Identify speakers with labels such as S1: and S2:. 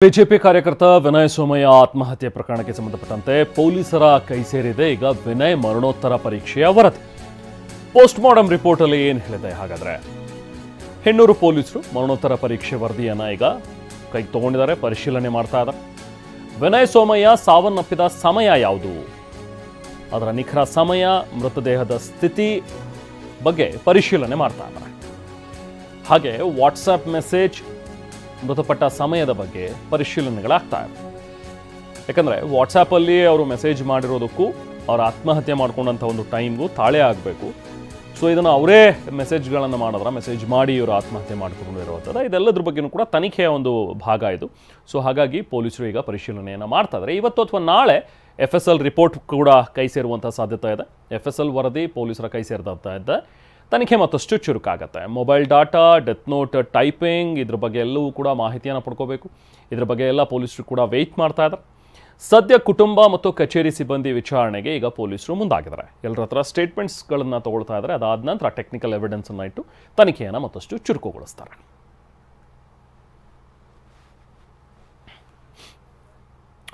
S1: BJP ಕಾರ್ಯಕರ್ತ ವಿನಯ್ ಸೋಮಯ್ಯ ಆತ್ಮಹತ್ಯೆ ಪ್ರಕರಣಕ್ಕೆ ಸಂಬಂಧಪಟ್ಟಂತೆ ಪೊಲೀಸರ ಕೈ ಸೇರಿದೆ ಈಗ ವಿನಯ್ ಮರಣೋತ್ತರ ಪರೀಕ್ಷೆಯ ವರದಿ. ಪೋಸ್ಟ್ ಮಾರ್ಟಮ್ ರಿಪೋರ್ಟ್ ಅಲ್ಲಿ ಏನು ಹೇಳಿದೆ ಹಾಗಾದ್ರೆ? ಹೆಣ್ಣೂರು ಪೊಲೀಸರು ಮರಣೋತ್ತರ ಪರೀಕ್ಷೆ ವರದಿಯನ್ನ ಈಗ ಕೈಗೆ ತಗೊಂಡಿದ್ದಾರೆ, ಪರಿಶೀಲನೆ ಮಾಡ್ತಾ ಇದ್ದಾರೆ. ವಿನಯ್ ಸೋಮಯ್ಯ ಸಾವನ್ನಪ್ಪಿದ ಸಮಯ ಯಾವುದು, ಅದರ ನಿಖರ ಸಮಯ, ಮೃತದೇಹದ ಸ್ಥಿತಿ ಬಗ್ಗೆ ಪರಿಶೀಲನೆ ಮಾಡ್ತಾ ಇದ್ದಾರೆ. ಹಾಗೆ ವಾಟ್ಸಾಪ್ ಮೆಸೇಜ್, ಮೃತಪಟ್ಟ ಸಮಯದ ಬಗ್ಗೆ ಪರಿಶೀಲನೆಗಳಾಗ್ತಾ ಇದೆ. ಯಾಕಂದರೆ ವಾಟ್ಸಾಪಲ್ಲಿ ಅವರು ಮೆಸೇಜ್ ಮಾಡಿರೋದಕ್ಕೂ ಅವ್ರು ಆತ್ಮಹತ್ಯೆ ಮಾಡ್ಕೊಂಡಂಥ ಒಂದು ಟೈಮ್ಗೂ ತಾಳೆ ಆಗಬೇಕು. ಸೊ ಇದನ್ನು ಅವರೇ ಮೆಸೇಜ್ಗಳನ್ನು ಮಾಡಿದ್ರೆ, ಮೆಸೇಜ್ ಮಾಡಿ ಇವರು ಆತ್ಮಹತ್ಯೆ ಮಾಡ್ಕೊಂಡಿರುವಂಥದ್ದು, ಇದೆಲ್ಲದ್ರ ಬಗ್ಗೆಯೂ ಕೂಡ ತನಿಖೆಯ ಒಂದು ಭಾಗ ಇದು. ಸೊ ಹಾಗಾಗಿ ಪೊಲೀಸರು ಈಗ ಪರಿಶೀಲನೆಯನ್ನು ಮಾಡ್ತಾ ಇದ್ದಾರೆ. ಇವತ್ತು ಅಥವಾ ನಾಳೆ FSL ರಿಪೋರ್ಟ್ ಕೂಡ ಕೈ ಸೇರುವಂಥ ಸಾಧ್ಯತೆ ಇದೆ. FSL ವರದಿ ಪೊಲೀಸರ ಕೈ ಸೇರ್ತಾ ಇದೆ. ತನಿಖೆ ಮತ್ತಷ್ಟು ಚುರುಕಾಗತ್ತೆ. Mobile data, death note typing, ಇದ್ರ ಬಗ್ಗೆ ಎಲ್ಲವೂ ಕೂಡ ಮಾಹಿತಿಯನ್ನು ಪಡ್ಕೋಬೇಕು. ಇದ್ರ ಬಗ್ಗೆ ಎಲ್ಲ ಪೊಲೀಸರು ಕೂಡ ವೆಯ್ಟ್ ಮಾಡ್ತಾ ಇದ್ದಾರೆ. ಸದ್ಯ ಕುಟುಂಬ ಮತ್ತು ಕಚೇರಿ ಸಿಬ್ಬಂದಿ ವಿಚಾರಣೆಗೆ ಈಗ ಪೊಲೀಸರು ಮುಂದಾಗಿದ್ದಾರೆ. ಎಲ್ಲರ ಹತ್ರ ಸ್ಟೇಟ್ಮೆಂಟ್ಸ್ಗಳನ್ನು ತಗೊಳ್ತಾ ಇದ್ದಾರೆ. ಅದಾದ ನಂತರ ಟೆಕ್ನಿಕಲ್ ಎವಿಡೆನ್ಸನ್ನು ಇಟ್ಟು ತನಿಖೆಯನ್ನು ಮತ್ತಷ್ಟು ಚುರುಕುಗೊಳಿಸ್ತಾರೆ.